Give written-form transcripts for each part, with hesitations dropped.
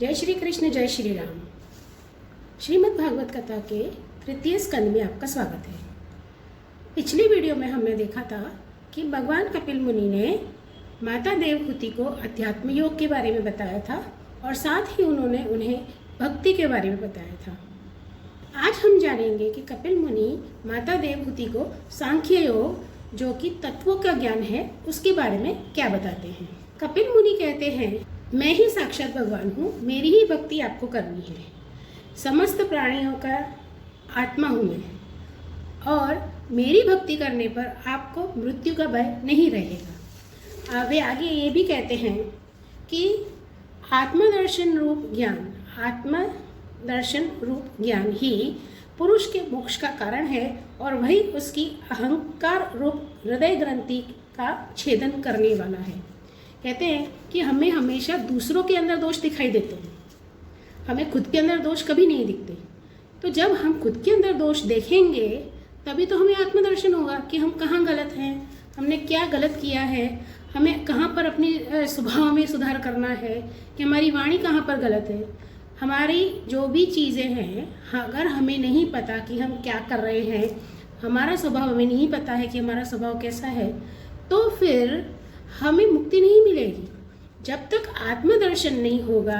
जय श्री कृष्ण, जय श्री राम। श्रीमद् भागवत कथा के तृतीय स्कंद में आपका स्वागत है। पिछली वीडियो में हमने देखा था कि भगवान कपिल मुनि ने माता देवहूति को अध्यात्म योग के बारे में बताया था और साथ ही उन्होंने उन्हें भक्ति के बारे में बताया था। आज हम जानेंगे कि कपिल मुनि माता देवहूति को सांख्य योग, जो कि तत्वों का ज्ञान है, उसके बारे में क्या बताते हैं। कपिल मुनि कहते हैं, मैं ही साक्षात भगवान हूँ, मेरी ही भक्ति आपको करनी है। समस्त प्राणियों का आत्मा हूँ मैं, और मेरी भक्ति करने पर आपको मृत्यु का भय नहीं रहेगा। वे आगे ये भी कहते हैं कि आत्मदर्शन रूप ज्ञान ही पुरुष के मोक्ष का कारण है और वही उसकी अहंकार रूप हृदय ग्रंथि का छेदन करने वाला है। कहते हैं कि हमें हमेशा दूसरों के अंदर दोष दिखाई देते हैं, हमें खुद के अंदर दोष कभी नहीं दिखते। तो जब हम खुद के अंदर दोष देखेंगे तभी तो हमें आत्मदर्शन होगा कि हम कहाँ गलत हैं, हमने क्या गलत किया है, हमें कहाँ पर अपनी स्वभाव में सुधार करना है, कि हमारी वाणी कहाँ पर गलत है। हमारी जो भी चीज़ें हैं, अगर हमें नहीं पता कि हम क्या कर रहे हैं, हमारा स्वभाव हमें नहीं पता है कि हमारा स्वभाव कैसा है, तो फिर हमें मुक्ति नहीं मिलेगी। जब तक आत्मदर्शन नहीं होगा,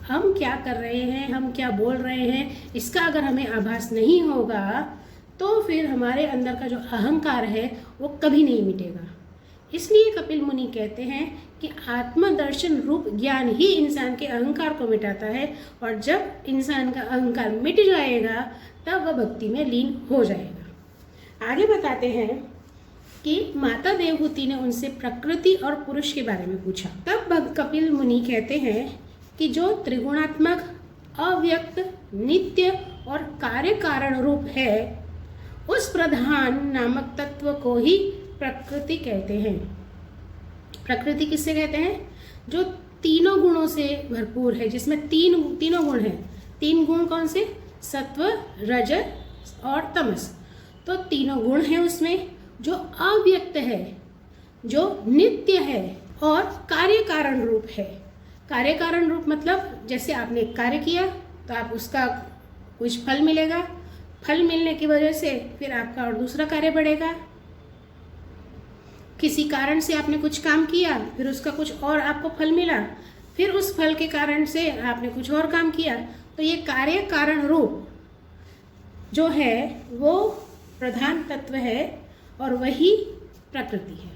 हम क्या कर रहे हैं, हम क्या बोल रहे हैं, इसका अगर हमें आभास नहीं होगा तो फिर हमारे अंदर का जो अहंकार है वो कभी नहीं मिटेगा। इसलिए कपिल मुनि कहते हैं कि आत्मदर्शन रूप ज्ञान ही इंसान के अहंकार को मिटाता है, और जब इंसान का अहंकार मिट जाएगा तब वह भक्ति में लीन हो जाएगा। आगे बताते हैं कि माता देवहूति ने उनसे प्रकृति और पुरुष के बारे में पूछा। तब कपिल मुनि कहते हैं कि जो त्रिगुणात्मक, अव्यक्त, नित्य और कार्य कारण रूप है, उस प्रधान नामक तत्व को ही प्रकृति कहते हैं। प्रकृति किससे कहते हैं? जो तीनों गुणों से भरपूर है, जिसमें तीनों गुण हैं। तीन गुण कौन से? सत्व, रजस और तमस। तो तीनों गुण हैं उसमें, जो अव्यक्त है, जो नित्य है और कार्य कारण रूप है। कार्य कारण रूप मतलब जैसे आपने एक कार्य किया तो आप उसका कुछ फल मिलेगा, फल मिलने की वजह से फिर आपका और दूसरा कार्य बढ़ेगा। किसी कारण से आपने कुछ काम किया, फिर उसका कुछ और आपको फल मिला, फिर उस फल के कारण से आपने कुछ और काम किया। तो ये कार्य कारण रूप जो है वो प्रधान तत्व है और वही प्रकृति है।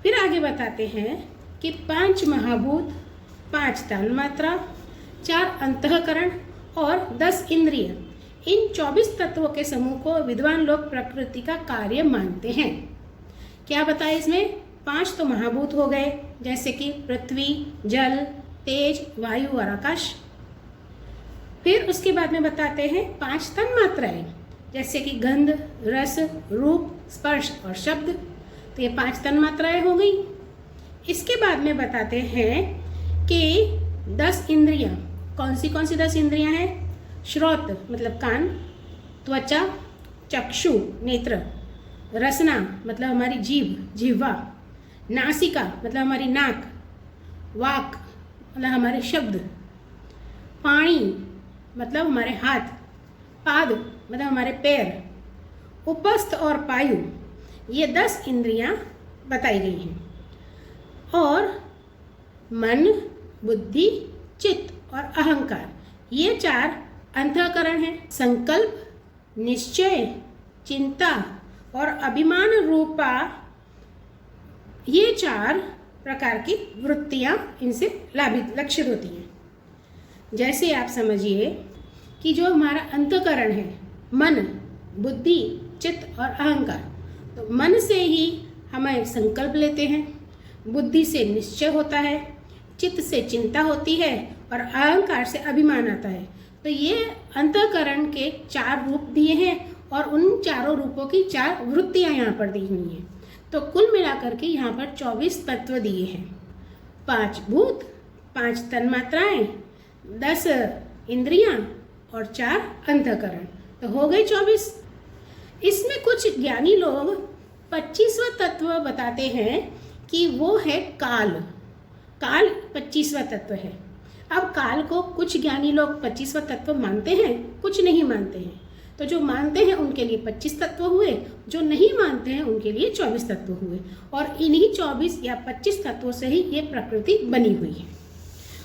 फिर आगे बताते हैं कि 5 महाभूत, 5 तन्मात्रा, 4 अंतःकरण और 10 इंद्रिय, इन 24 तत्वों के समूह को विद्वान लोग प्रकृति का कार्य मानते हैं। क्या बताए इसमें? 5 तो महाभूत हो गए, जैसे कि पृथ्वी, जल, तेज, वायु और आकाश। फिर उसके बाद में बताते हैं 5 तन्मात्राएं, जैसे कि गंध, रस, रूप, स्पर्श और शब्द। तो ये 5 तन्मात्राएं हो गई। इसके बाद में बताते हैं कि 10 इंद्रियां। कौन सी 10 इंद्रियां हैं? श्रोत मतलब कान, त्वचा, चक्षु नेत्र, रसना मतलब हमारी जिह्वा, नासिका मतलब हमारी नाक, वाक मतलब हमारे शब्द, पाणी मतलब हमारे हाथ, पाद मतलब हमारे पैर, उपस्थ और पायु, ये 10 इंद्रियां बताई गई हैं। और मन, बुद्धि, चित्त और अहंकार, ये 4 अंतःकरण हैं। संकल्प, निश्चय, चिंता और अभिमान रूपा, ये 4 प्रकार की वृत्तियां इनसे लक्षित होती हैं। जैसे आप समझिए कि जो हमारा अंतःकरण है, मन, बुद्धि, चित्त और अहंकार, तो मन से ही हम एक संकल्प लेते हैं, बुद्धि से निश्चय होता है, चित्त से चिंता होती है और अहंकार से अभिमान आता है। तो ये अंतःकरण के 4 रूप दिए हैं और उन चारों रूपों की 4 वृत्तियां यहाँ पर दी हुई हैं। तो कुल मिलाकर के यहाँ पर 24 तत्व दिए हैं। 5 भूत, 5 तन्मात्राएं, 10 इंद्रियां और 4 अंतःकरण, तो हो गए 24। इसमें कुछ ज्ञानी लोग 25वां तत्व बताते हैं कि वो है काल। काल 25वां तत्व है। अब काल को कुछ ज्ञानी लोग 25वां तत्व मानते हैं, कुछ नहीं मानते हैं। तो जो मानते हैं उनके लिए 25 तत्व हुए, जो नहीं मानते हैं उनके लिए 24 तत्व हुए, और इन्हीं 24 या 25 तत्वों से ही ये प्रकृति बनी हुई है।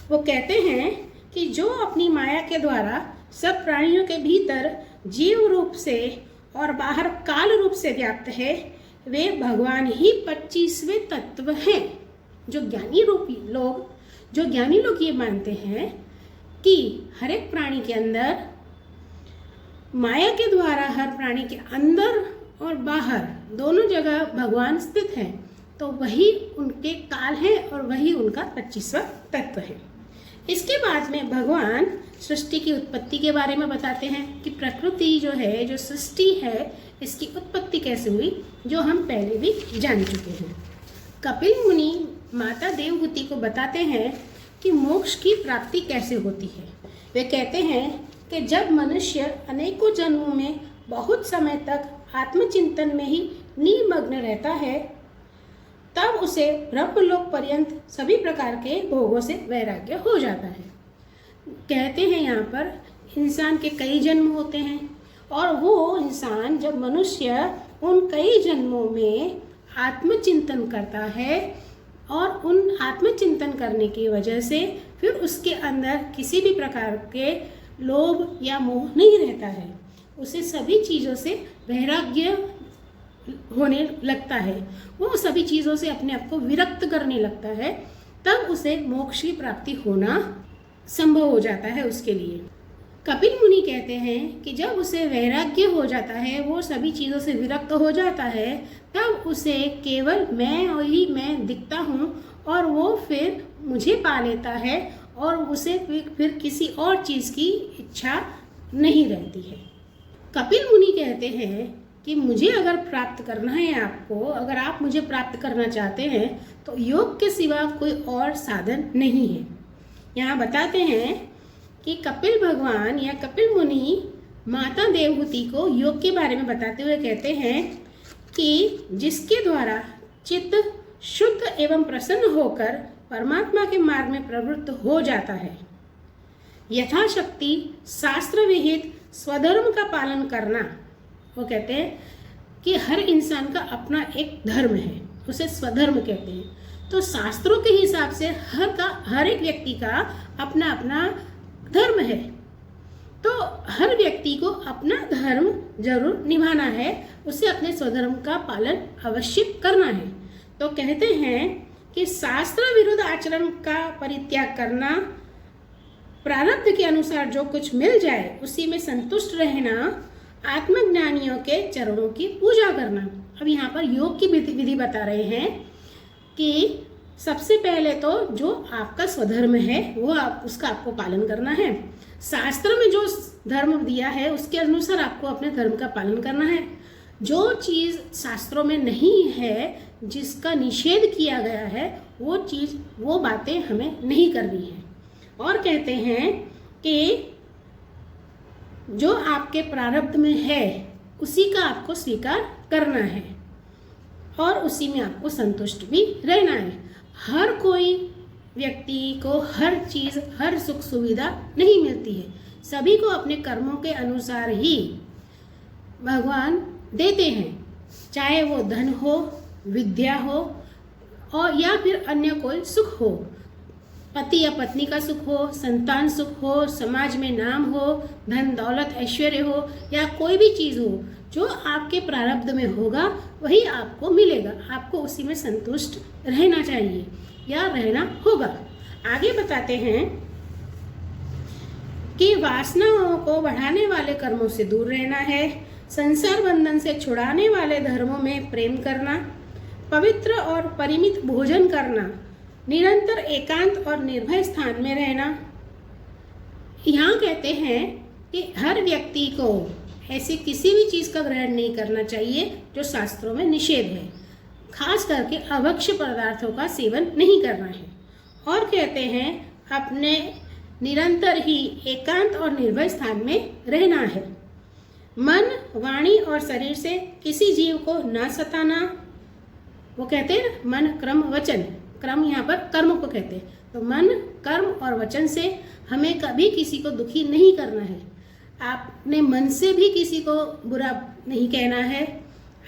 वो कहते हैं कि जो अपनी माया के द्वारा सब प्राणियों के भीतर जीव रूप से और बाहर काल रूप से व्याप्त है, वे भगवान ही 25वें तत्व हैं। जो ज्ञानी लोग ये मानते हैं कि हर एक प्राणी के अंदर माया के द्वारा हर प्राणी के अंदर और बाहर दोनों जगह भगवान स्थित हैं, तो वही उनके काल है और वही उनका 25वां तत्व है। इसके बाद में भगवान सृष्टि की उत्पत्ति के बारे में बताते हैं कि प्रकृति जो है, जो सृष्टि है, इसकी उत्पत्ति कैसे हुई, जो हम पहले भी जान चुके हैं। कपिल मुनि माता देवहूति को बताते हैं कि मोक्ष की प्राप्ति कैसे होती है। वे कहते हैं कि जब मनुष्य अनेकों जन्मों में बहुत समय तक आत्मचिंतन में ही निमग्न रहता है, तब उसे ब्रह्मलोक पर्यंत सभी प्रकार के भोगों से वैराग्य हो जाता है। कहते हैं यहाँ पर इंसान के कई जन्म होते हैं, और वो इंसान जब मनुष्य उन कई जन्मों में आत्मचिंतन करता है और उन आत्मचिंतन करने की वजह से फिर उसके अंदर किसी भी प्रकार के लोभ या मोह नहीं रहता है, उसे सभी चीज़ों से वैराग्य होने लगता है, वो सभी चीज़ों से अपने आप को विरक्त करने लगता है, तब उसे मोक्ष की प्राप्ति होना संभव हो जाता है उसके लिए। कपिल मुनि कहते हैं कि जब उसे वैराग्य हो जाता है, वो सभी चीज़ों से विरक्त हो जाता है, तब उसे केवल मैं और ही मैं दिखता हूँ, और वो फिर मुझे पा लेता है और उसे फिर किसी और चीज़ की इच्छा नहीं रहती है। कपिल मुनि कहते हैं कि मुझे अगर प्राप्त करना है आपको, अगर आप मुझे प्राप्त करना चाहते हैं, तो योग के सिवा कोई और साधन नहीं है। यहाँ बताते हैं कि कपिल भगवान या कपिल मुनि माता देवहूति को योग के बारे में बताते हुए कहते हैं कि जिसके द्वारा चित्त शुद्ध एवं प्रसन्न होकर परमात्मा के मार्ग में प्रवृत्त हो जाता है, यथाशक्ति शास्त्र विहित स्वधर्म का पालन करना। वो कहते हैं कि हर इंसान का अपना एक धर्म है, उसे स्वधर्म कहते हैं। तो शास्त्रों के हिसाब से हर एक व्यक्ति का अपना अपना धर्म है, तो हर व्यक्ति को अपना धर्म जरूर निभाना है, उसे अपने स्वधर्म का पालन अवश्य करना है। तो कहते हैं कि शास्त्र विरुद्ध आचरण का परित्याग करना, प्रारब्ध के अनुसार जो कुछ मिल जाए उसी में संतुष्ट रहना, आत्मज्ञानियों के चरणों की पूजा करना। अब यहाँ पर योग की विधि बता रहे हैं कि सबसे पहले तो जो आपका स्वधर्म है वो उसका आपको पालन करना है। शास्त्र में जो धर्म दिया है उसके अनुसार आपको अपने धर्म का पालन करना है। जो चीज़ शास्त्रों में नहीं है, जिसका निषेध किया गया है, वो बातें हमें नहीं करनी है। और कहते हैं कि जो आपके प्रारब्ध में है उसी का आपको स्वीकार करना है और उसी में आपको संतुष्ट भी रहना है। हर कोई व्यक्ति को हर चीज़, हर सुख सुविधा नहीं मिलती है, सभी को अपने कर्मों के अनुसार ही भगवान देते हैं, चाहे वो धन हो, विद्या हो और या फिर अन्य कोई सुख हो, पति या पत्नी का सुख हो, संतान सुख हो, समाज में नाम हो, धन दौलत ऐश्वर्य हो या कोई भी चीज़ हो, जो आपके प्रारब्ध में होगा वही आपको मिलेगा। आपको उसी में संतुष्ट रहना चाहिए या रहना होगा। आगे बताते हैं कि वासनाओं को बढ़ाने वाले कर्मों से दूर रहना है, संसार बंधन से छुड़ाने वाले धर्मों में प्रेम करना, पवित्र और परिमित भोजन करना, निरंतर एकांत और निर्भय स्थान में रहना। यहाँ कहते हैं कि हर व्यक्ति को ऐसी किसी भी चीज़ का ग्रहण नहीं करना चाहिए जो शास्त्रों में निषेध है, खास करके अभक्ष्य पदार्थों का सेवन नहीं करना है। और कहते हैं अपने निरंतर ही एकांत और निर्भय स्थान में रहना है। मन, वाणी और शरीर से किसी जीव को न सताना। वो कहते हैं मन, क्रम, वचन, क्रम यहाँ पर कर्म को कहते हैं। तो मन, कर्म और वचन से हमें कभी किसी को दुखी नहीं करना है। आपने मन से भी किसी को बुरा नहीं कहना है,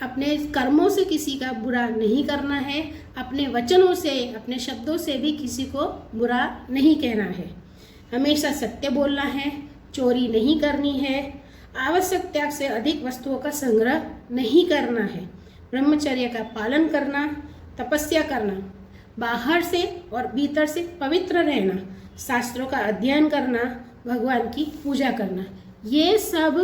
अपने कर्मों से किसी का बुरा नहीं करना है, अपने वचनों से, अपने शब्दों से भी किसी को बुरा नहीं कहना है। हमेशा सत्य बोलना है, चोरी नहीं करनी है, आवश्यकता से अधिक वस्तुओं का संग्रह नहीं करना है, ब्रह्मचर्य का पालन करना, तपस्या करना, बाहर से और भीतर से पवित्र रहना, शास्त्रों का अध्ययन करना, भगवान की पूजा करना, ये सब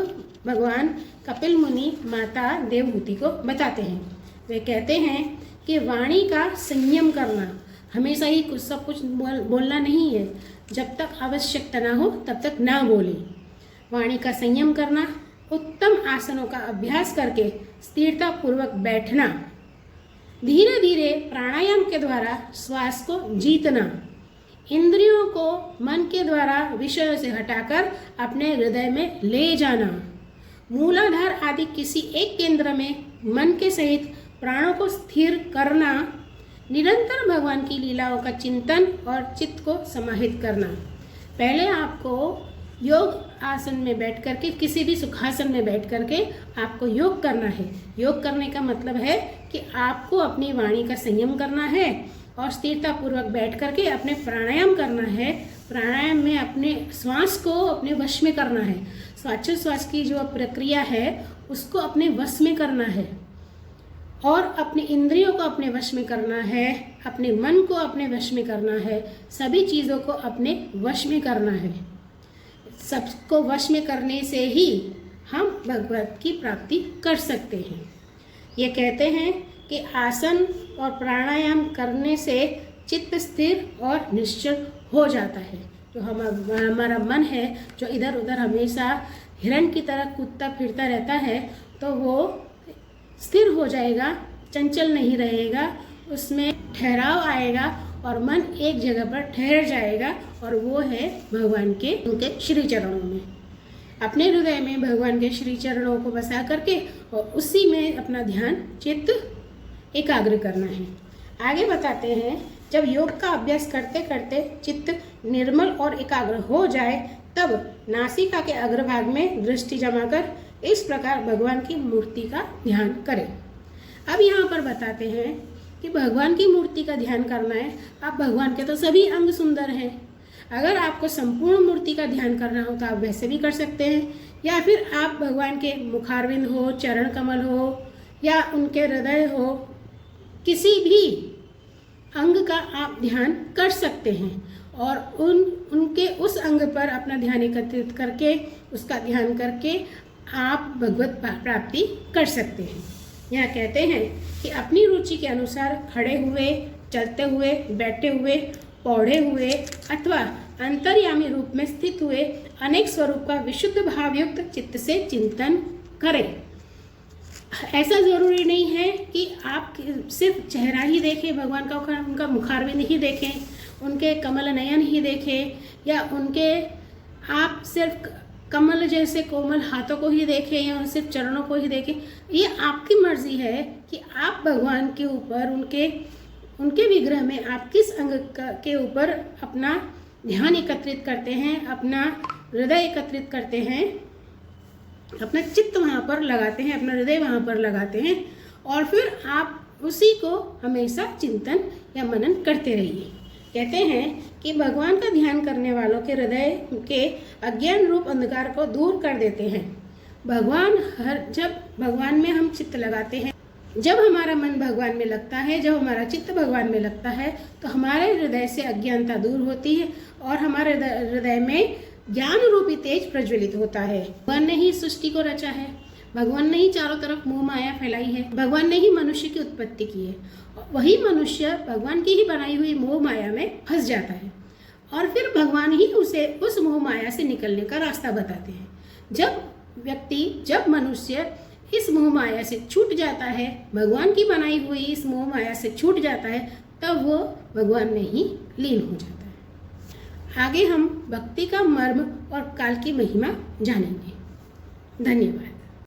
भगवान कपिल मुनि माता देवहूति को बताते हैं। वे कहते हैं कि वाणी का संयम करना, हमेशा ही कुछ सब कुछ बोलना नहीं है, जब तक आवश्यकता ना हो तब तक ना बोले। वाणी का संयम करना, उत्तम आसनों का अभ्यास करके स्थिरता पूर्वक बैठना, धीरे धीरे प्राणायाम के द्वारा श्वास को जीतना, इंद्रियों को मन के द्वारा विषयों से हटाकर अपने हृदय में ले जाना, मूलाधार आदि किसी एक केंद्र में मन के सहित प्राणों को स्थिर करना, निरंतर भगवान की लीलाओं का चिंतन और चित्त को समाहित करना। पहले आपको योग आसन में बैठ करके, किसी भी सुखासन में बैठ करके आपको योग करना है। योग करने का मतलब है कि आपको अपनी वाणी का संयम करना है और स्थिरता पूर्वक बैठ करके अपने प्राणायाम करना है। प्राणायाम में अपने श्वास को अपने वश में करना है। श्वासोच्छ्वास की जो प्रक्रिया है उसको अपने वश में करना है और अपने इंद्रियों को अपने वश में करना है, अपने मन को अपने वश में करना है, सभी चीज़ों को अपने वश में करना है। सबको वश में करने से ही हम भगवत की प्राप्ति कर सकते हैं। ये कहते हैं कि आसन और प्राणायाम करने से चित्त स्थिर और निश्चल हो जाता है। जो हमारा मन है, जो इधर उधर हमेशा हिरण की तरह कूदता फिरता रहता है, तो वो स्थिर हो जाएगा, चंचल नहीं रहेगा, उसमें ठहराव आएगा और मन एक जगह पर ठहर जाएगा और वो है भगवान के उनके श्री चरणों में। अपने हृदय में भगवान के श्री चरणों को बसा करके और उसी में अपना ध्यान चित्त एकाग्र करना है। आगे बताते हैं, जब योग का अभ्यास करते करते चित्त निर्मल और एकाग्र हो जाए तब नासिका के अग्रभाग में दृष्टि जमाकर इस प्रकार भगवान की मूर्ति का ध्यान करें। अब यहाँ पर बताते हैं कि भगवान की मूर्ति का ध्यान करना है। आप भगवान के तो सभी अंग सुंदर हैं, अगर आपको संपूर्ण मूर्ति का ध्यान करना हो तो आप वैसे भी कर सकते हैं, या फिर आप भगवान के मुखारविंद हो, चरण कमल हो या उनके हृदय हो, किसी भी अंग का आप ध्यान कर सकते हैं और उनके उस अंग पर अपना ध्यान एकत्रित करके उसका ध्यान करके आप भगवत प्राप्ति कर सकते हैं। यहाँ कहते हैं कि अपनी रुचि के अनुसार खड़े हुए, चलते हुए, बैठे हुए, पौधे हुए अथवा अंतर्यामी रूप में स्थित हुए अनेक स्वरूप का विशुद्ध भावयुक्त चित्त से चिंतन करें। ऐसा जरूरी नहीं है कि आप सिर्फ चेहरा ही देखें भगवान का, उनका मुखारविंद ही देखें, उनके कमल नयन ही देखें, या उनके आप सिर्फ कमल जैसे कोमल हाथों को ही देखें या सिर्फ चरणों को ही देखें। ये आपकी मर्जी है कि आप भगवान के ऊपर, उनके विग्रह में आप किस अंग के ऊपर अपना ध्यान एकत्रित करते हैं, अपना हृदय एकत्रित करते हैं, अपना चित्त वहाँ पर लगाते हैं, अपना हृदय वहाँ पर लगाते हैं और फिर आप उसी को हमेशा चिंतन या मनन करते रहिए। कहते हैं कि भगवान का ध्यान करने वालों के हृदय के अज्ञान रूप अंधकार को दूर कर देते हैं। जब भगवान में हम चित्त लगाते हैं, जब हमारा मन भगवान में लगता है, जब हमारा चित्त भगवान में लगता है तो हमारे हृदय से अज्ञानता दूर होती है और हमारे हृदय में ज्ञान रूपी तेज प्रज्वलित होता है। भगवान ने ही सृष्टि को रचा है, भगवान ने ही चारों तरफ मोह माया फैलाई है, भगवान ने ही मनुष्य की उत्पत्ति की है। वही मनुष्य भगवान की ही बनाई हुई मोह माया में फंस जाता है और फिर भगवान ही उसे उस मोह माया से निकलने का रास्ता बताते हैं। जब मनुष्य इस मोह माया से छूट जाता है, भगवान की बनाई हुई इस मोह माया से छूट जाता है, तब वो भगवान में ही लीन हो जाता है। आगे हम भक्ति का मर्म और काल की महिमा जानेंगे। धन्यवाद।